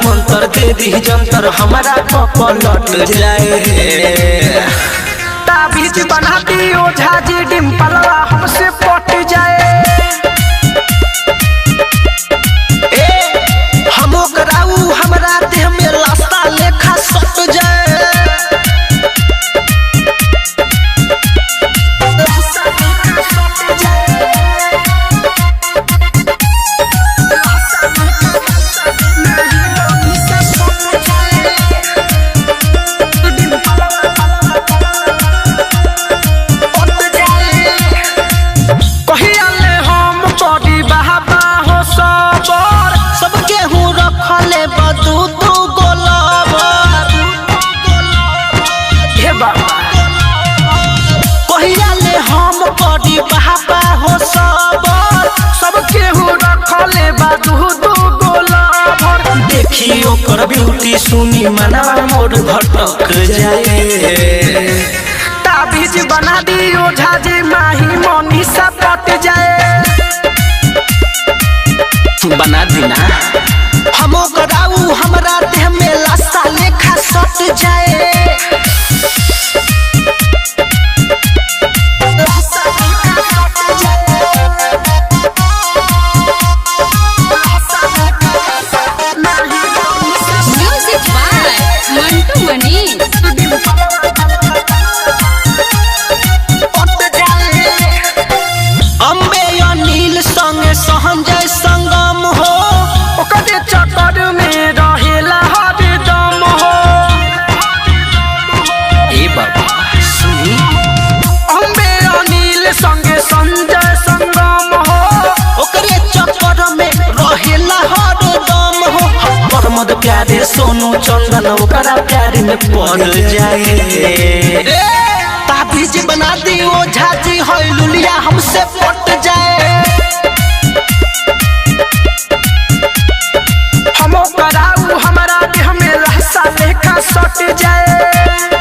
मंतर दे दी जंतर हमारा पलट जाए ताबीज बना दी ओझा जी डिम्पलवा हमसे पट जाए हम कराऊ हमरा देह में रास्ता लेखा सट जाए ओकर ब्यूटी सुनी मना मोर भटक जाए ताबीज बना दी ओझा जी माही मनीषा पट जाए बना दी ना हम कराऊ हमरा देह में लाशा लेखा सट जाए प्यारे सोनू चंदन ओकरा प्यारे में पड़ जाए ताबीज बना दी ओझा जी होय लुलिया हमसे पट जाए हम कराऊ हमारा देह में लाशा लेखा सट जाए।